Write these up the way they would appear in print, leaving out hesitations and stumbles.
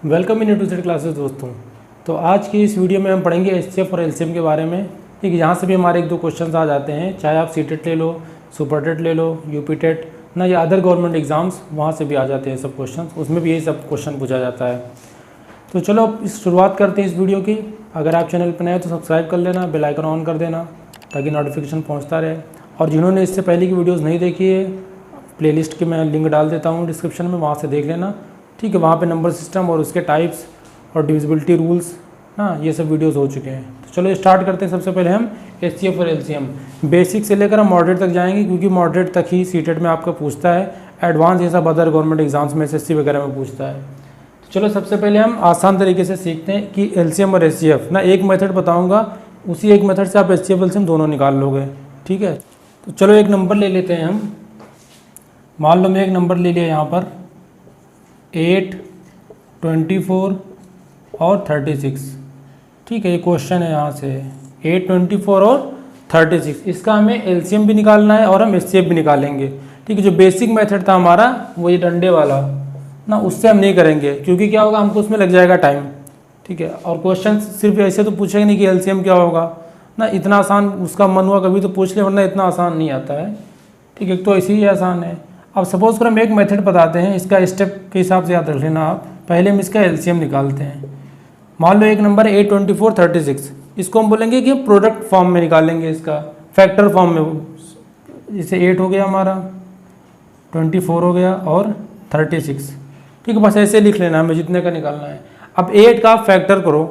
Welcome in to Z classes दोस्तों। तो आज की इस वीडियो में हम पढ़ेंगे एचसीएफ और एलसीएम के बारे में। ठीक है, यहाँ से भी हमारे एक दो क्वेश्चंस आ जाते हैं, चाहे आप सीटेट ले लो, सुपर टेट ले लो, यूपी टेट ना, या अदर गवर्नमेंट एग्जाम्स, वहाँ से भी आ जाते हैं सब क्वेश्चन, उसमें भी यही सब क्वेश्चन पूछा जाता है। तो चलो इस शुरुआत करते हैं इस वीडियो की। अगर आप चैनल पर नए हो तो सब्सक्राइब कर लेना, बेल आइकन ऑन कर देना ताकि नोटिफिकेशन पहुँचता रहे। और जिन्होंने इससे पहले की वीडियोज़ नहीं देखी है, प्लेलिस्ट की मैं लिंक डाल देता हूँ डिस्क्रिप्शन में, वहाँ से देख लेना। ठीक है, वहाँ पे नंबर सिस्टम और उसके टाइप्स और डिविजिबिलिटी रूल्स, हाँ, ये सब वीडियोस हो चुके हैं। तो चलो स्टार्ट करते हैं। सबसे पहले हम एचसीएफ और एलसीएम बेसिक से लेकर हम मॉडरेट तक जाएंगे, क्योंकि मॉडरेट तक ही सीटेट में आपका पूछता है। एडवांस ये सब अदर गवर्नमेंट एग्जाम्स में एसएससी वगैरह में पूछता है। तो चलो सबसे पहले हम आसान तरीके से सीखते हैं कि एलसीएम और एचसीएफ ना, एक मेथड बताऊँगा, उसी एक मेथड से आप एचसीएफ एलसीएम दोनों निकाल लोगे। ठीक है, तो चलो एक नंबर ले लेते हैं हम। मान लो मैं एक नंबर ले लिया यहाँ पर 8, 24 और 36। ठीक है, ये क्वेश्चन है यहाँ से 8, 24 और 36। इसका हमें एलसीएम भी निकालना है और हम एचसीएफ भी निकालेंगे। ठीक है, जो बेसिक मेथड था हमारा वो ये डंडे वाला ना, उससे हम नहीं करेंगे, क्योंकि क्या होगा, हमको उसमें लग जाएगा टाइम। ठीक है, और क्वेश्चन सिर्फ ऐसे तो पूछेंगे नहीं कि एलसीएम क्या होगा ना, इतना आसान उसका मन हुआ कभी तो पूछ ले, वरना इतना आसान नहीं आता है। ठीक है, तो इसी ही आसान है। अब सपोज कर हम एक मेथड बताते हैं, इसका स्टेप के हिसाब से याद रख लेना आप। पहले हम इसका एलसीएम निकालते हैं। मान लो एक नंबर 8, 24, 36, इसको हम बोलेंगे कि प्रोडक्ट फॉर्म में निकालेंगे, इसका फैक्टर फॉर्म में। जैसे 8 हो गया हमारा, 24 हो गया और 36। ठीक है, बस ऐसे लिख लेना, हमें जितने का निकालना है। अब 8 का फैक्टर करो।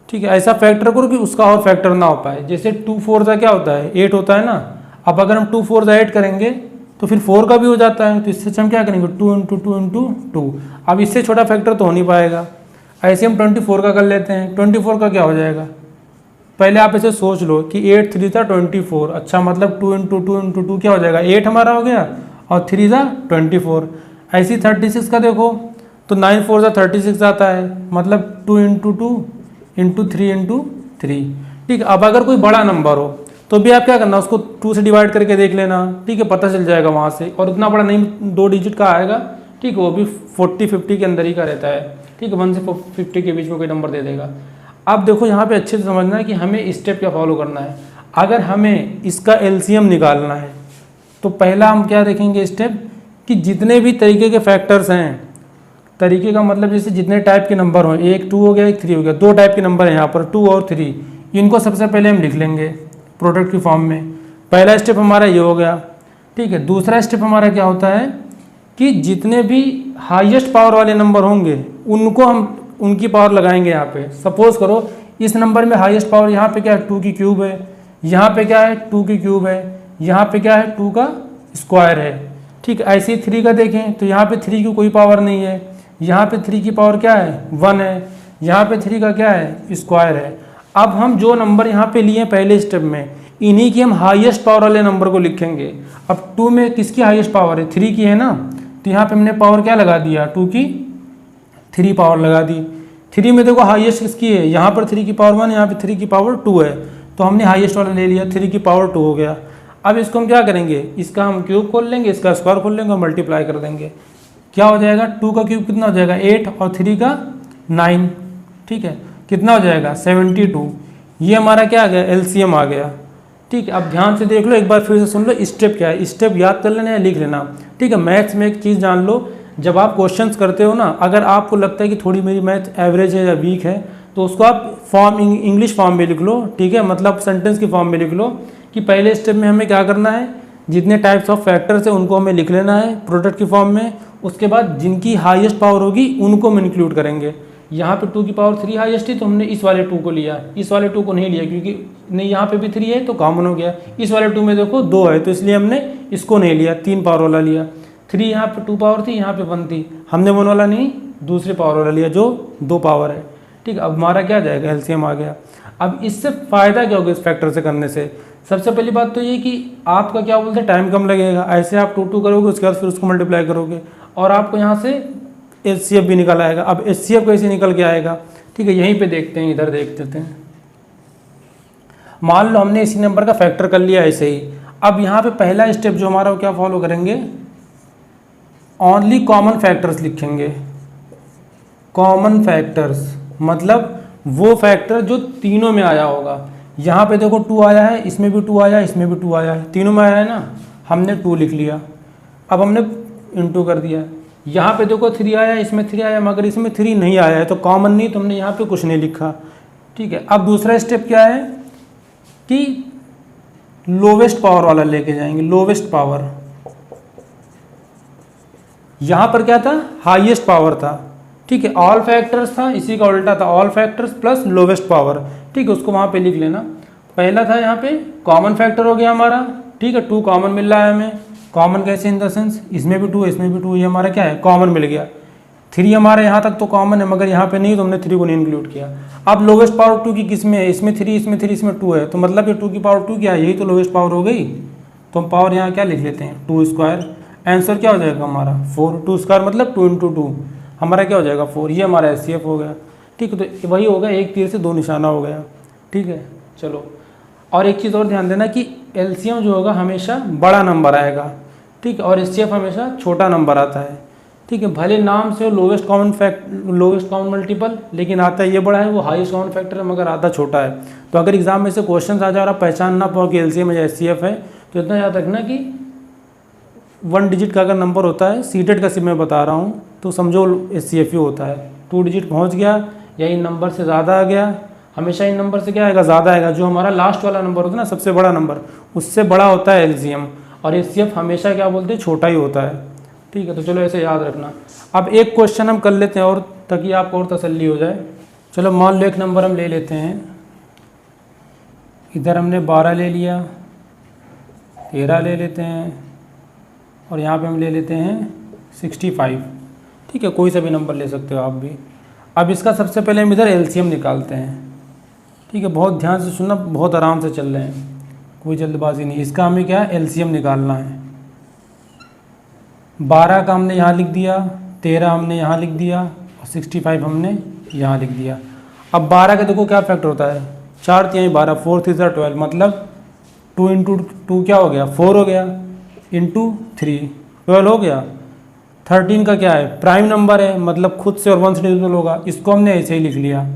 ठीक है, ऐसा फैक्टर करो कि उसका और फैक्टर ना हो पाए। जैसे 2 4 का क्या होता है, 8 होता है ना। अब अगर हम 2 4 8 करेंगे तो फिर 4 का भी हो जाता है, तो इससे हम क्या करेंगे, 2 × 2 × 2। अब इससे छोटा फैक्टर तो हो नहीं पाएगा। ऐसे हम 24 का कर लेते हैं। 24 का क्या हो जाएगा, पहले आप ऐसे सोच लो कि 8 3 था 24, अच्छा मतलब 2 × 2 × 2 क्या हो जाएगा, 8 हमारा हो गया, और 3 था 24। ऐसी 36 का देखो तो 9 4 36 आता है, मतलब 2 × 2 × 3 × 3। ठीक है, अब अगर कोई बड़ा नंबर हो तो भी आप क्या करना, उसको 2 से डिवाइड करके देख लेना। ठीक है, पता चल जाएगा वहाँ से, और उतना बड़ा नहीं 2 डिजिट का आएगा। ठीक है, वो भी 40 50 के अंदर ही का रहता है। ठीक है, 1 से 50 के बीच में कोई नंबर दे देगा। अब देखो यहाँ पे अच्छे से समझना है कि हमें स्टेप क्या फॉलो करना है। अगर हमें इसका एलसीएम निकालना है तो पहला हम क्या देखेंगे स्टेप, कि जितने भी तरीके के फैक्टर्स हैं, तरीके का मतलब जैसे जितने टाइप के नंबर हों, एक 2 हो गया, एक 3 हो गया, 2 टाइप के नंबर हैं यहाँ पर, 2 और 3, इनको सबसे पहले हम लिख लेंगे प्रोडक्ट की फॉर्म में। पहला स्टेप हमारा ये हो गया। ठीक है, दूसरा स्टेप हमारा क्या होता है कि जितने भी हाईएस्ट पावर वाले नंबर होंगे उनको हम उनकी पावर लगाएंगे यहाँ पे। सपोज करो इस नंबर में हाईएस्ट पावर यहाँ पे क्या है, 2 की क्यूब है, यहाँ पे क्या है, 2 की क्यूब है, यहाँ पे क्या है, 2 का स्क्वायर है। ठीक है, ऐसे ही 3 का देखें तो यहाँ पे 3 की कोई पावर नहीं है, यहाँ पे 3 की पावर क्या है, 1 है, यहाँ पे 3 का क्या है, स्क्वायर है। अब हम जो नंबर यहाँ पे लिए पहले स्टेप में, इन्हीं की हम हाईएस्ट पावर वाले नंबर को लिखेंगे। अब 2 में किसकी हाईएस्ट पावर है, 3 की है ना, तो यहाँ पे हमने पावर क्या लगा दिया, 2 की 3 पावर लगा दी। 3 में देखो हाईएस्ट किसकी है, यहाँ पर 3 की पावर 1, यहाँ पे 3 की पावर 2 है, तो हमने हाईएस्ट वाला ले लिया, 3 की पावर 2 हो गया। अब इसको हम क्या करेंगे, इसका हम क्यूब खोल लेंगे, इसका स्क्वायर खोल लेंगे और मल्टीप्लाई कर देंगे। क्या हो जाएगा, 2 का क्यूब कितना हो जाएगा, 8, और 3 का 9। ठीक है, कितना हो जाएगा, 72। ये हमारा क्या आ गया, एलसीएम आ गया। ठीक है, अब ध्यान से देख लो, एक बार फिर से सुन लो स्टेप क्या है, स्टेप याद कर लेना या लिख लेना। ठीक है, मैथ्स में एक चीज़ जान लो, जब आप क्वेश्चंस करते हो ना, अगर आपको लगता है कि थोड़ी मेरी मैथ एवरेज है या वीक है, तो उसको आप फॉर्म इंग्लिश फॉर्म में लिख लो। ठीक है, मतलब सेंटेंस की फॉर्म में लिख लो कि पहले स्टेप में हमें क्या करना है, जितने टाइप्स ऑफ फैक्टर्स हैं उनको हमें लिख लेना है प्रोडक्ट की फॉर्म में। उसके बाद जिनकी हाईएस्ट पावर होगी उनको हम इंक्लूड करेंगे। यहाँ पे 2 की पावर 3 हाईएस्ट थी तो हमने इस वाले 2 को लिया, इस वाले 2 को नहीं लिया, क्योंकि नहीं यहाँ पे भी 3 है तो कॉमन हो गया। इस वाले 2 में देखो 2 है तो इसलिए हमने इसको नहीं लिया, 3 पावर वाला लिया। 3 यहाँ पे 2 पावर थी, यहाँ पे 1 थी, हमने 1 वाला नहीं दूसरे पावर वाला लिया जो 2 पावर है। ठीक है, अब हमारा क्या जाएगा, एलसीएम आ गया। अब इससे फ़ायदा क्या होगा इस फैक्टर से करने से, सबसे पहली बात तो ये कि आपका क्या बोलते हैं, टाइम कम लगेगा। ऐसे आप 2 2 करोगे, उसके बाद फिर उसको मल्टीप्लाई करोगे, और आपको यहाँ से एचसीएफ भी निकल आएगा। अब एचसीएफ कैसे निकल के आएगा, ठीक है, यहीं पे देखते हैं, इधर देख देते हैं। मान लो हमने इसी नंबर का फैक्टर कर लिया ऐसे ही। अब यहाँ पे पहला स्टेप जो हमारा वो क्या फॉलो करेंगे, ओनली कॉमन फैक्टर्स लिखेंगे। कॉमन फैक्टर्स, मतलब वो फैक्टर जो तीनों में आया होगा। यहाँ पे देखो 2 आया है, इसमें भी 2 आया है, इसमें भी 2 आया है, तीनों में आया है ना, हमने 2 लिख लिया। अब हमने इंटू कर दिया। यहाँ पे देखो 3 आया है, इसमें 3 आया, मगर इसमें 3 नहीं आया है तो कॉमन नहीं, तो हमने यहाँ पे कुछ नहीं लिखा। ठीक है, अब दूसरा स्टेप क्या है कि लोवेस्ट पावर वाला लेके जाएंगे, लोवेस्ट पावर। यहाँ पर क्या था, हाईएस्ट पावर था। ठीक है, ऑल फैक्टर्स था, इसी का उल्टा था, all factors plus lowest power. ठीक है, उसको वहाँ पे लिख लेना। पहला था यहाँ पे कॉमन फैक्टर हो गया हमारा। ठीक है, 2 कॉमन मिल रहा है हमें। कॉमन कैसे, इन द सेंस इसमें भी 2 इसमें भी 2, ये हमारा क्या है, कॉमन मिल गया। 3 हमारे यहाँ तक तो कॉमन है, मगर यहाँ पे नहीं, तो हमने 3 को नहीं इंक्लूड किया। अब लोवेस्ट पावर 2 की किस में है, इसमें 3 इसमें 3 इसमें 2 है, तो मतलब ये 2 की पावर 2 क्या है, यही तो लोवेस्ट पावर हो गई। तो हम पावर यहाँ क्या लिख लेते हैं, 2 स्क्वायर। आंसर क्या हो जाएगा हमारा 4, 2 स्क्वायर मतलब 2 × 2 हमारा क्या हो जाएगा 4। ये हमारा HCF हो गया। ठीक है, तो वही हो गया, एक तीर से 2 निशाना हो गया। ठीक है, चलो और एक चीज़ और ध्यान देना कि LCM जो होगा हमेशा बड़ा नंबर आएगा। ठीक है, और HCF हमेशा छोटा नंबर आता है। ठीक है, भले नाम से लोवेस्ट कॉमन मल्टीपल, लेकिन आता है ये बड़ा है, वो हाईएस्ट कॉमन फैक्टर है, मगर आता छोटा है। तो अगर एग्जाम में से क्वेश्चन आ जाए और आप पहचान ना पाओ कि LCM या HCF है, तो इतना याद रखना कि 1 डिजिट का अगर नंबर होता है, सीटेट का सिर्फ मैं बता रहा हूँ, तो समझो HCF ही होता है। 2 डिजिट पहुँच गया या इन नंबर से ज़्यादा आ गया, हमेशा इन नंबर से क्या आएगा, ज़्यादा आएगा। जो हमारा लास्ट वाला नंबर होता है ना, सबसे बड़ा नंबर, उससे बड़ा होता है LCM, और HCF हमेशा क्या बोलते हैं, छोटा ही होता है। ठीक है, तो चलो ऐसे याद रखना। अब एक क्वेश्चन हम कर लेते हैं और, ताकि आपको और तसल्ली हो जाए। चलो मान लो एक नंबर हम ले लेते हैं, इधर हमने 12 ले लिया, 13 ले लेते हैं, और यहाँ पे हम ले लेते हैं 65। ठीक है, कोई सा भी नंबर ले सकते हो आप भी। अब इसका सबसे पहले हम इधर LCM निकालते हैं। ठीक है, बहुत ध्यान से सुनना, बहुत आराम से चल रहे हैं, कोई जल्दबाजी नहीं। इसका हमें क्या है, LCM निकालना है। 12 का हमने यहाँ लिख दिया, 13 हमने यहाँ लिख दिया, और 65 हमने यहाँ लिख दिया। अब 12 का देखो क्या फैक्टर होता है, 4 तिहाई 12, 4 3 12, मतलब 2 × 2 क्या हो गया, 4 हो गया, इंटू 3 12 हो गया। 13 का क्या है, प्राइम नंबर है, मतलब खुद से और 1 से डिविजिबल होगा, इसको हमने ऐसे ही लिख लिया।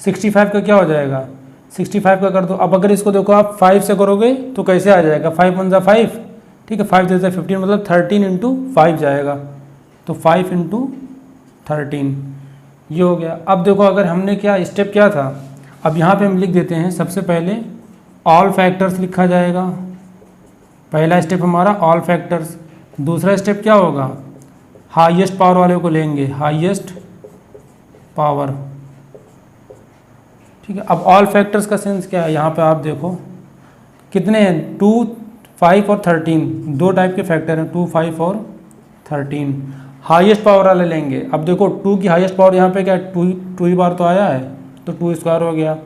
65 का क्या हो जाएगा, 65 का कर दो। अब अगर इसको देखो आप 5 से करोगे तो कैसे आ जाएगा, 5 × 5, ठीक है, 5 × 15 मतलब 13 × 5 जाएगा, तो 5 × 13 ये हो गया। अब देखो अगर हमने क्या स्टेप क्या था, अब यहाँ पे हम लिख देते हैं, सबसे पहले ऑल फैक्टर्स लिखा जाएगा। पहला स्टेप हमारा ऑल फैक्टर्स। दूसरा स्टेप क्या होगा, हाईएस्ट पावर वाले को लेंगे, हाईएस्ट पावर। ठीक है, अब ऑल फैक्टर्स का सेंस क्या है, यहाँ पे आप देखो कितने हैं, 2 5 और 13, 2 टाइप के फैक्टर हैं, 2 5 और 13। हाईएस्ट पावर वाले लेंगे। अब देखो 2 की हाईएस्ट पावर यहाँ पे क्या है, 2 ही बार तो आया है, तो 2 स्क्वायर हो गया।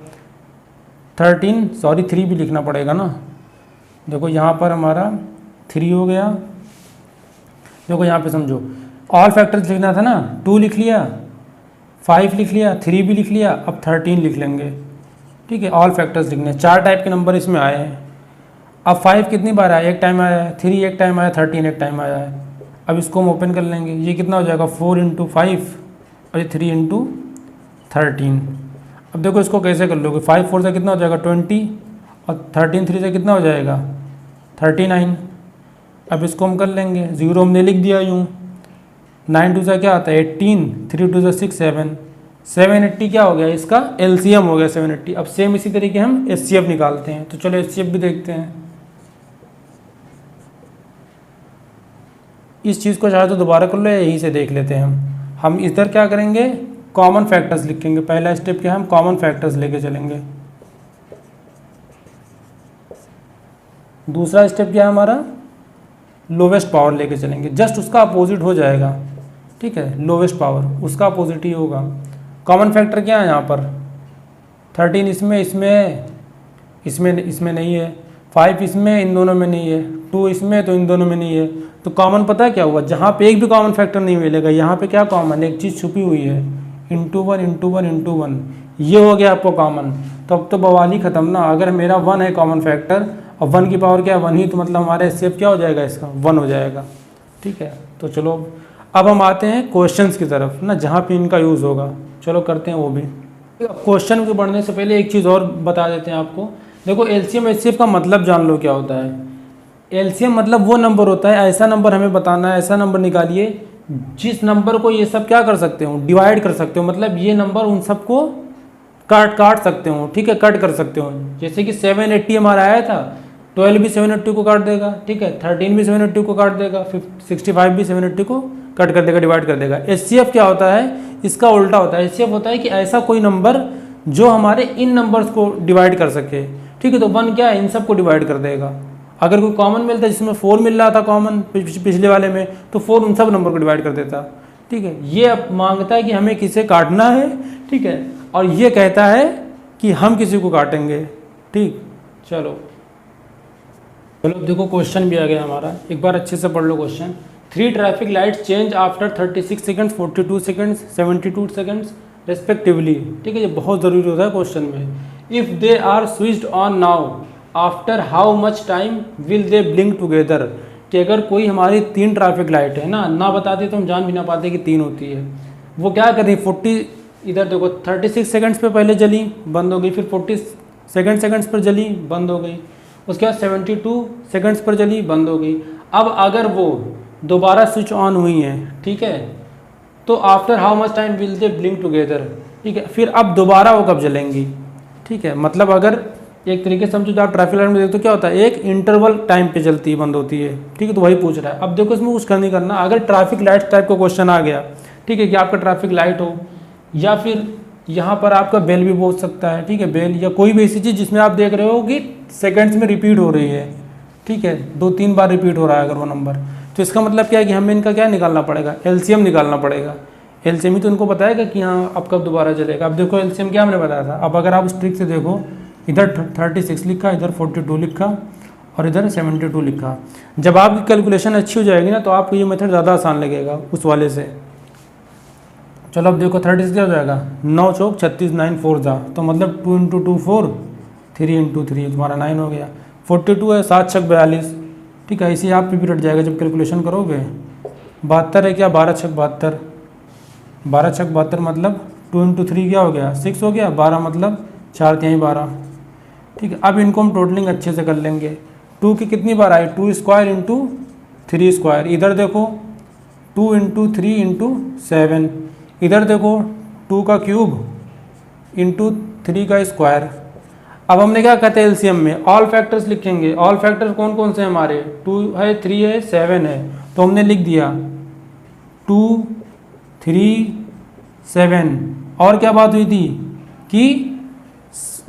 3 भी लिखना पड़ेगा ना, देखो यहाँ पर हमारा 3 हो गया। देखो यहाँ पे समझो ऑल फैक्टर्स लिखना था ना, 2 लिख लिया, 5 लिख लिया, 3 भी लिख लिया, अब 13 लिख लेंगे। ठीक है, ऑल फैक्टर्स लिखने, 4 टाइप के नंबर इसमें आए हैं। अब 5 कितनी बार आया, एक टाइम आया है, 3 एक टाइम आया, 13 एक टाइम आया है। अब इसको हम ओपन कर लेंगे, ये कितना हो जाएगा, 4 × 5 और ये 3 × 13। अब देखो इसको कैसे कर लोगे, 5 4 से कितना हो जाएगा 20, और 13 3 से कितना हो जाएगा 39। अब इसको हम कर लेंगे, 0 हमने लिख दिया यूँ। 9 2 से क्या आता है 18, 3 2 से 6 7, 780 क्या हो गया, इसका LCM हो गया 780। अब सेम इसी तरीके हम HCF निकालते हैं, तो चलो HCF भी देखते हैं। इस चीज़ को चाहे तो दोबारा कर लो, यहीं से देख लेते हैं हम इधर क्या करेंगे, कॉमन फैक्टर्स लिखेंगे। पहला स्टेप क्या है, हम कॉमन फैक्टर्स लेके चलेंगे। दूसरा स्टेप क्या है हमारा, लोवेस्ट पावर लेके चलेंगे, जस्ट उसका अपोजिट हो जाएगा। ठीक है, लोवेस्ट पावर उसका अपोजिट ही होगा। कॉमन फैक्टर क्या है यहाँ पर, 13 इसमें इसमें नहीं है, 5 इसमें, इन दोनों में नहीं है, 2 इसमें तो इन दोनों में नहीं है। तो कॉमन पता है क्या हुआ, जहाँ पे एक भी कॉमन फैक्टर नहीं मिलेगा, यहाँ पे क्या कॉमन, एक चीज़ छुपी हुई है, × 1 × 1 × 1, ये हो गया आपको कॉमन। तो अब तो बवाली ख़त्म ना, अगर मेरा 1 है कॉमन फैक्टर और 1 की पावर क्या है 1 ही, तो मतलब हमारा HCF क्या हो जाएगा, इसका 1 हो जाएगा। ठीक है, तो चलो अब हम आते हैं क्वेश्चंस की तरफ ना, जहाँ पे इनका यूज़ होगा। चलो करते हैं वो भी। क्वेश्चन के बढ़ने से पहले एक चीज़ और बता देते हैं आपको। देखो एलसीएम एचसीएफ का मतलब जान लो क्या होता है। एलसीएम मतलब वो नंबर होता है, ऐसा नंबर हमें बताना है, ऐसा नंबर निकालिए जिस नंबर को ये सब क्या कर सकते हो, डिवाइड कर सकते हो। मतलब ये नंबर उन सबको काट सकते हो, ठीक है, कट कर सकते हो। जैसे कि 780 हमारा आया था, 12 भी 780 को काट देगा, ठीक है, 13 भी 780 को काट देगा, 65 भी 780 को कट कर देगा, डिवाइड कर देगा। एचसीएफ क्या होता है, इसका उल्टा होता है। एचसीएफ होता है कि ऐसा कोई नंबर जो हमारे इन नंबर्स को डिवाइड कर सके, ठीक है। तो 1 क्या है, इन सब को डिवाइड कर देगा। अगर कोई कॉमन मिलता है, जिसमें 4 मिल रहा था कॉमन पिछले वाले में, तो 4 उन सब नंबर को डिवाइड कर देता, ठीक है। ये अब मांगता है कि हमें किसे काटना है, ठीक है, और ये कहता है कि हम किसी को काटेंगे, ठीक। चलो देखो क्वेश्चन भी आ गया हमारा, एक बार अच्छे से पढ़ लो question. 3 traffic lights change after 36 seconds, 42 seconds, 72 seconds respectively, ठीक है। ये बहुत ज़रूरी होता है क्वेश्चन में। If they are switched on now after how much time will they blink together, कि अगर कोई हमारी 3 ट्रैफिक लाइट है ना बताते तो हम जान भी ना पाते कि 3 होती है। वो क्या कर रही, 40 इधर देखो 36 सेकंड्स पे पहले जली, बंद हो गई, फिर 40 सेकंड्स पर जली, बंद हो गई, उसके बाद 72 सेकंड्स पर जली, बंद हो गई। अब अगर वो दोबारा स्विच ऑन हुई है, ठीक है, तो after how much time will they blink together, ठीक है। फिर अब दोबारा वो कब जलेंगी, ठीक है। मतलब अगर एक तरीके से समझो, तो आप ट्रैफिक लाइट में देखते हो क्या होता है, एक इंटरवल टाइम पे चलती है, बंद होती है, ठीक है। तो वही पूछ रहा है। अब देखो इसमें कुछ नहीं करना। अगर ट्रैफिक लाइट टाइप का क्वेश्चन आ गया, ठीक है, कि आपका ट्रैफिक लाइट हो, या फिर यहाँ पर आपका बेल भी बोल सकता है, ठीक है, बेल, या कोई भी ऐसी चीज़ जिसमें आप देख रहे हो कि सेकंड्स में रिपीट हो रही है, ठीक है, 2-3 बार रिपीट हो रहा है अगर वो नंबर, तो इसका मतलब क्या है कि हमें इनका क्या निकालना पड़ेगा, एलसीएम निकालना पड़ेगा। एलसीएम ही तो इनको बताएगा कि हाँ अब कब दोबारा चलेगा। अब देखो एलसीएम क्या हमने बताया था। अब अगर आप उस ट्रिक से देखो, इधर 36 लिखा, इधर 42 लिखा और इधर 72 लिखा। जब आपकी कैलकुलेशन अच्छी हो जाएगी ना, तो आपको ये मेथड ज़्यादा आसान लगेगा उस वाले से। चलो अब देखो 36 क्या हो जाएगा, 9 चौक 36, 9 4 जा, तो मतलब 2 × 2 4, 3 × 3 तुम्हारा 9 हो गया। 42 है, 7 छक 42, ठीक है। इसी आप पे भी रट जाएगा जब कैलकुलेशन करोगे। 72 है क्या, 12 छक 72, 12 छक 72 मतलब 2 × 3 क्या हो गया, 6 हो गया। 12 मतलब 4×3 12, ठीक है। अब इनको हम टोटलिंग अच्छे से कर लेंगे। 2 की कितनी बार आई, 2 स्क्वायर × 3 स्क्वायर। इधर देखो 2 × 3 × 7, इधर देखो 2 का क्यूब × 3 का स्क्वायर। अब हमने क्या कहते हैं एलसीएम में, ऑल फैक्टर्स लिखेंगे। ऑल फैक्टर्स कौन कौन से हमारे, 2 है, 3 है, 7 है, तो हमने लिख दिया 2 3 7। और क्या बात हुई थी कि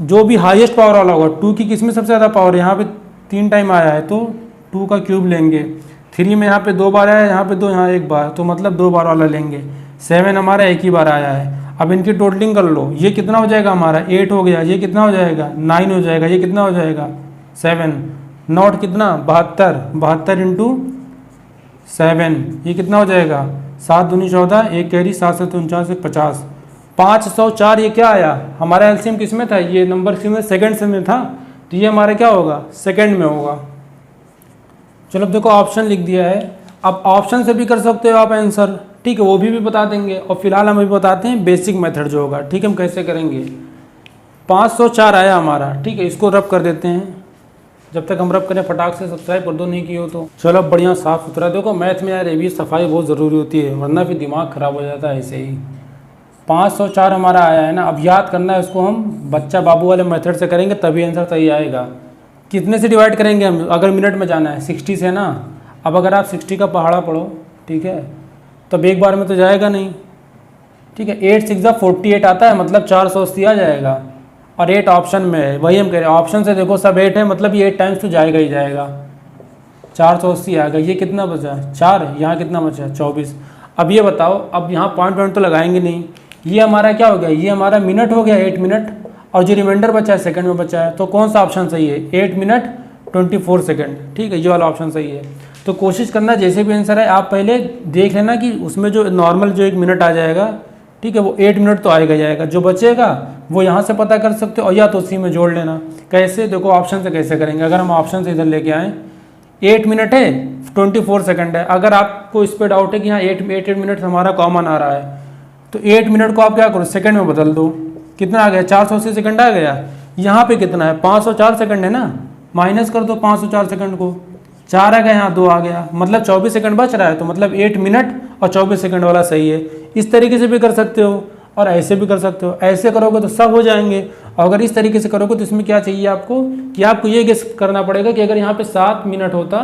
जो भी हाईएस्ट पावर वाला होगा, 2 की किस में सबसे ज़्यादा पावर है, यहाँ पे 3 टाइम आया है, तो 2 का क्यूब लेंगे। 3 में यहाँ पे 2 बार आया है, यहाँ पे 2, यहाँ 1 बार, तो मतलब 2 बार वाला लेंगे। 7 हमारा 1 ही बार आया है। अब इनकी टोटलिंग कर लो, ये कितना हो जाएगा हमारा, 8 हो गया। ये कितना हो जाएगा, 9 हो जाएगा। ये कितना हो जाएगा, 7। नॉट कितना, 72, 72 × 7, ये कितना हो जाएगा, 7 दूनी 14, 1 कैरी, 7 7 49, 50, 504। ये क्या आया हमारा एलसीएम किस में था, ये नंबर में सेकंड में था, तो ये हमारा क्या होगा, सेकंड में होगा। चलो अब देखो ऑप्शन लिख दिया है। अब ऑप्शन से भी कर सकते हो आप आंसर, ठीक है, वो भी बता देंगे। और फिलहाल हम अभी बताते हैं बेसिक मेथड जो होगा, ठीक है, हम कैसे करेंगे। 504 आया हमारा, ठीक है, इसको रब कर देते हैं। जब तक हम रब करें फटाक से सब्सक्राइब कर दो, नहीं की हो तो। चलो अब बढ़िया साफ़ सुथरा देखो, मैथ में यार ये भी सफाई बहुत ज़रूरी होती है, वरना फिर दिमाग ख़राब हो जाता है ऐसे ही। 504 हमारा आया है ना। अब याद करना है इसको, हम बच्चा बाबू वाले मेथड से करेंगे तभी आंसर सही आएगा। कितने से डिवाइड करेंगे हम, अगर मिनट में जाना है 60 से ना। अब अगर आप 60 का पहाड़ा पढ़ो, ठीक है, तब एक बार में तो जाएगा नहीं, ठीक है। 8 6 48 आता है, मतलब 480 आ जाएगा। और 8 ऑप्शन में है, वही हम कह रहे हैं। ऑप्शन से देखो सब 8 है, मतलब ये 8 टाइम्स तो जाएगा ही जाएगा। 480 आ गया। ये कितना बचा, 4, यहाँ कितना बचा, 24। अब ये बताओ, अब यहाँ पॉइंट तो लगाएंगे नहीं, ये हमारा क्या हो गया, ये हमारा मिनट हो गया, 8 मिनट, और जो रिमाइंडर बचा है सेकंड में बचा है, तो कौन सा ऑप्शन सही है, 8 मिनट 24 सेकंड, ठीक है, ये वाला ऑप्शन सही है। तो कोशिश करना जैसे भी आंसर है आप पहले देख लेना कि उसमें जो नॉर्मल जो 1 मिनट आ जाएगा, ठीक है, वो 8 मिनट तो आएगा जाएगा, जो बचेगा वो यहाँ से पता कर सकते हो, और या तो उसी में जोड़ लेना। कैसे, देखो ऑप्शन से कैसे करेंगे। अगर हम ऑप्शन से इधर लेके आएँ, 8 मिनट है 24 सेकंड है। अगर आपको इस पर डाउट है कि हाँ 8 मिनट हमारा कॉमन आ रहा है, तो 8 मिनट को आप क्या करो, सेकंड में बदल दो। कितना आ गया, 480 सेकंड आ गया। यहाँ पे कितना है, 504 सेकंड है ना, माइनस कर दो 504 सेकंड को, 4 आ गया, यहाँ 2 आ गया, मतलब 24 सेकंड बच रहा है। तो मतलब 8 मिनट और 24 सेकंड वाला सही है। इस तरीके से भी कर सकते हो और ऐसे भी कर सकते हो। ऐसे करोगे तो सब हो जाएंगे, और अगर इस तरीके से करोगे तो इसमें क्या चाहिए आपको, कि आपको ये गेस करना पड़ेगा कि अगर यहाँ पे 7 मिनट होता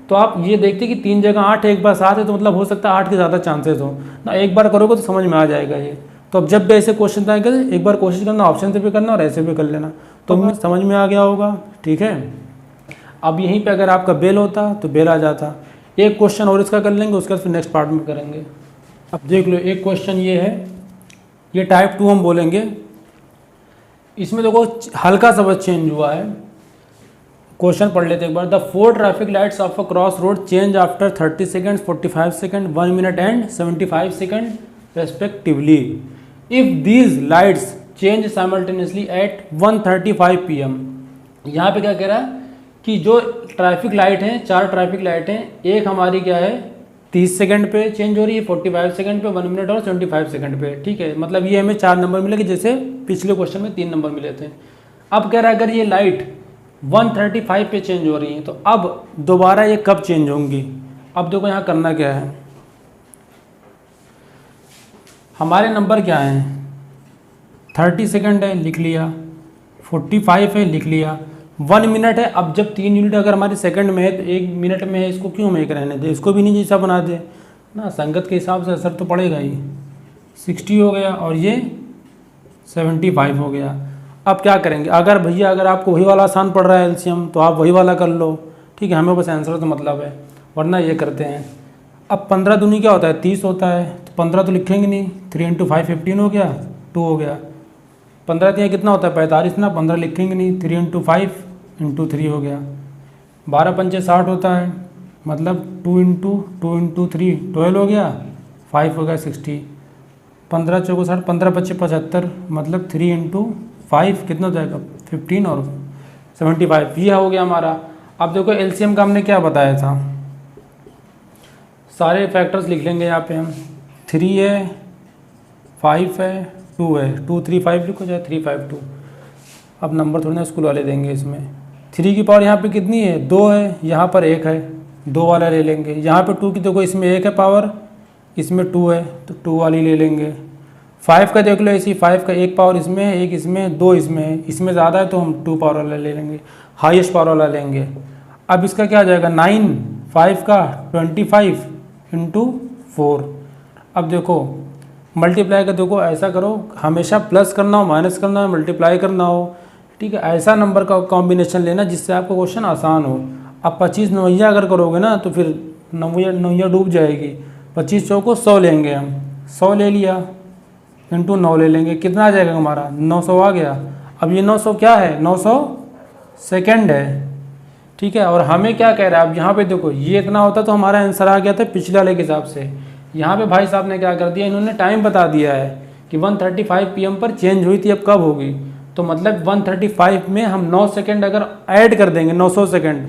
तो आप ये देखते कि 3 जगह 8 एक बार 7 है, तो मतलब हो सकता है 8 के ज़्यादा चांसेस हो ना। एक बार करोगे तो समझ में आ जाएगा ये। तो अब जब भी ऐसे क्वेश्चन आएंगे एक बार कोशिश करना ऑप्शन से भी करना और ऐसे भी कर लेना, तो समझ में आ गया होगा। ठीक है, अब यहीं पे अगर आपका बेल होता तो बेल आ जाता। एक क्वेश्चन और इसका कर लेंगे, उसके बाद फिर नेक्स्ट पार्ट में करेंगे। अब देख लो, एक क्वेश्चन ये है, ये टाइप 2 हम बोलेंगे। इसमें देखो हल्का सा बस चेंज हुआ है। क्वेश्चन पढ़ लेते एक बार। The 4 traffic lights of a cross road change after 30 second, 45 second, 1 minute and 75 second respectively. If these lights change simultaneously at 1:35 PM। यहाँ पे क्या कह रहा है कि जो ट्रैफिक लाइट हैं, 4 ट्रैफिक लाइट हैं, एक हमारी क्या है 30 सेकंड पे चेंज हो रही है, 45 सेकंड पे, 1 मिनट और 75 सेकंड पे। ठीक है, मतलब ये हमें 4 नंबर मिलेंगे, जैसे पिछले क्वेश्चन में 3 नंबर मिले थे। अब कह रहा है अगर ये लाइट 1:35 पे चेंज हो रही है तो अब दोबारा ये कब चेंज होंगी। अब देखो यहाँ करना क्या है, हमारे नंबर क्या हैं, 30 सेकंड है लिख लिया, 45 है लिख लिया, 1 मिनट है। अब जब 3 यूनिट अगर हमारे सेकंड में है तो 1 मिनट में है, इसको क्यों हम एक रहने दें, इसको भी नहीं जैसा बना दे ना, संगत के हिसाब से असर तो पड़ेगा ही। 60 हो गया और ये 75 हो गया। अब क्या करेंगे, अगर भैया अगर आपको वही वाला आसान पड़ रहा है एलसीएम तो आप वही वाला कर लो। ठीक है, हमें बस आंसर तो मतलब है, वरना ये करते हैं। अब 15 दूनी क्या होता है, 30 होता है, तो 15 तो लिखेंगे नहीं, 3 × 5 15 हो गया, 2 हो गया। 15 यहाँ कितना होता है 45 ना, 15 लिखेंगे नहीं, 3 × 5 × 3 हो गया। 12 पंचे 60 होता है, मतलब 2 × 3 12 हो गया, 5 हो गया 60। 15 चौको 60, 15 पच्चे 75, मतलब 3 × 5 कितना हो जाएगा 15 और 75, ये हो गया हमारा। अब देखो एलसीएम का हमने क्या बताया था, सारे फैक्टर्स लिख लेंगे यहाँ पे हम। 3 है, 5 है, 2 है, 2 3 5 लिखो, चाहे 3 5 2। अब नंबर थोड़ी ना स्कूल वाले देंगे इसमें। 3 की पावर यहाँ पे कितनी है, 2 है, यहाँ पर 1 है, 2 वाला ले लेंगे। यहाँ पे 2 की देखो, इसमें 1 है पावर, इसमें 2 है, तो 2 वाली ले लेंगे। 5 का देख लो ऐसी, 5 का 1 पावर इसमें है, 1 इसमें, 2 इसमें है, इसमें ज़्यादा है तो हम 2 पावर वाला ले लेंगे, हाईएस्ट पावर वाला लेंगे। अब इसका क्या आ जाएगा 9, 5 का 25 × 4। अब देखो मल्टीप्लाई का देखो, ऐसा करो हमेशा प्लस करना हो, माइनस करना हो, मल्टीप्लाई करना हो। ठीक है, ऐसा नंबर का कॉम्बिनेशन लेना जिससे आपको क्वेश्चन आसान हो। अब 25 नवैया अगर करोगे ना तो फिर नवैया डूब जाएगी। 25 चौको 100 लेंगे हम, 100 ले लिया, × 9 ले लेंगे, कितना आ जाएगा हमारा 900 आ गया। अब ये 900 क्या है, 900 सेकेंड है। ठीक है, और हमें क्या कह रहा है, अब यहाँ पे देखो ये इतना होता तो हमारा आंसर आ गया था पिछले वाले के हिसाब से। यहाँ पे भाई साहब ने क्या कर दिया, इन्होंने टाइम बता दिया है कि 1:35 PM पर चेंज हुई थी, अब कब होगी। तो मतलब 1:35 में हम 9 सेकंड अगर ऐड कर देंगे, 900 सेकंड,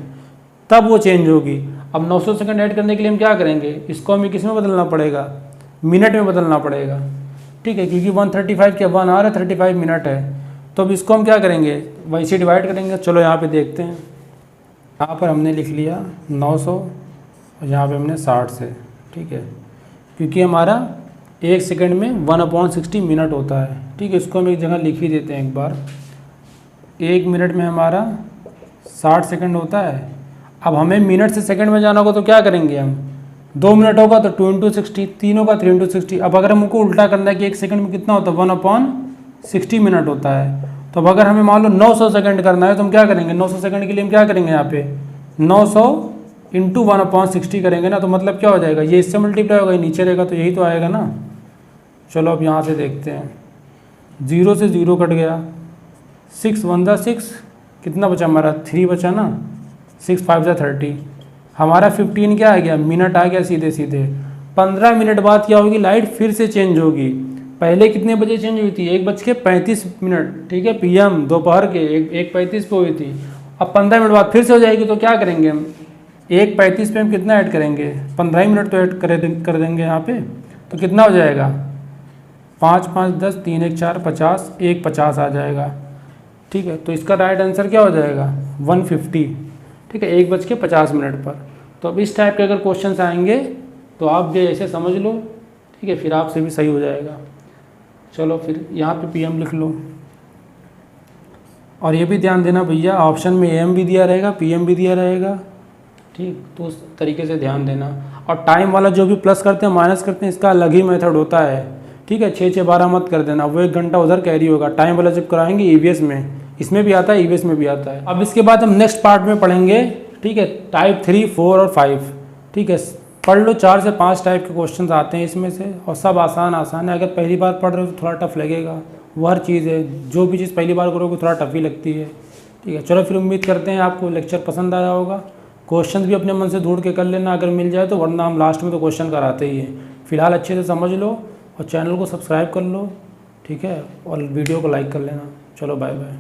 तब वो चेंज होगी। अब 900 सेकंड ऐड करने के लिए हम क्या करेंगे, इसको हमें किस में बदलना पड़ेगा, मिनट में बदलना पड़ेगा। ठीक है, क्योंकि 1:35 के 1 आवर है, 35 मिनट है, तो अब इसको हम क्या करेंगे, वैसे डिवाइड करेंगे। चलो यहाँ पे देखते हैं, यहाँ पर हमने लिख लिया 900 और यहाँ पे हमने 60 से। ठीक है, क्योंकि हमारा 1 सेकंड में 1/60 मिनट होता है। ठीक है, इसको हम एक जगह लिख ही देते हैं एक बार। 1 मिनट में हमारा 60 सेकंड होता है। अब हमें मिनट से सेकंड में जाना होगा तो क्या करेंगे हम, 2 मिनट होगा तो 2 × 60, 3 होगा 3 × 60। अब अगर हमको उल्टा करना है कि 1 सेकंड में कितना होता है, 1/60 मिनट होता है। तो अब अगर हमें मान लो 900 सेकंड करना है तो हम क्या करेंगे, 900 सेकंड के लिए हम क्या करेंगे, यहाँ पे 900 × 1/60 करेंगे ना, तो मतलब क्या हो जाएगा, ये इससे मल्टीप्लाई होगा, ये नीचे रहेगा, तो यही तो आएगा ना। चलो अब यहाँ से देखते हैं, 0 से 0 कट गया, 6 1 × 6 कितना बचा हमारा, 3 बचा ना, 6 5 × 30, हमारा 15 क्या आ गया, मिनट आ गया सीधे सीधे। 15 मिनट बाद क्या होगी, लाइट फिर से चेंज होगी। पहले कितने बजे चेंज हुई थी, 1:35। ठीक है, PM दोपहर के 1:35 पे हुई थी। अब 15 मिनट बाद फिर से हो जाएगी, तो क्या करेंगे हम, 1:35 पे हम कितना ऐड करेंगे, 15 ही मिनट तो ऐड कर देंगे यहाँ पे, तो कितना हो जाएगा 5 5 10 3 1 4 50, 1:50 आ जाएगा। ठीक है, तो इसका राइट आंसर क्या हो जाएगा 1:50। ठीक है, 1:50 पर। तो अब इस टाइप के अगर क्वेश्चन आएंगे तो आप भी ऐसे समझ लो। ठीक है, फिर आपसे भी सही हो जाएगा। चलो फिर यहाँ पे PM लिख लो, और ये भी ध्यान देना भैया, ऑप्शन में AM भी दिया रहेगा, PM भी दिया रहेगा। ठीक, तो उस तरीके से ध्यान देना। और टाइम वाला जो भी प्लस करते हैं माइनस करते हैं, इसका अलग ही मेथड होता है। ठीक है, 6 6 12 मत कर देना, वो 1 घंटा उधर कैरी होगा। टाइम वाला जब कराएंगे EVS में, इसमें भी आता है, EVS में भी आता है। अब इसके बाद हम नेक्स्ट पार्ट में पढ़ेंगे। ठीक है, टाइप 3, 4 और 5। ठीक है, पढ़ लो, 4 से 5 टाइप के क्वेश्चन आते हैं इसमें से, और सब आसान है। अगर पहली बार पढ़ रहे हो तो थोड़ा टफ लगेगा, वो हर चीज़ है, जो भी चीज़ पहली बार करोगे थोड़ा टफ ही लगती है। ठीक है, चलो फिर उम्मीद करते हैं आपको लेक्चर पसंद आया होगा। क्वेश्चन भी अपने मन से ढूंढ के कर लेना अगर मिल जाए तो, वरना हम लास्ट में तो क्वेश्चन कराते ही हैं। फिलहाल अच्छे से समझ लो और चैनल को सब्सक्राइब कर लो। ठीक है, और वीडियो को लाइक कर लेना। चलो बाय बाय।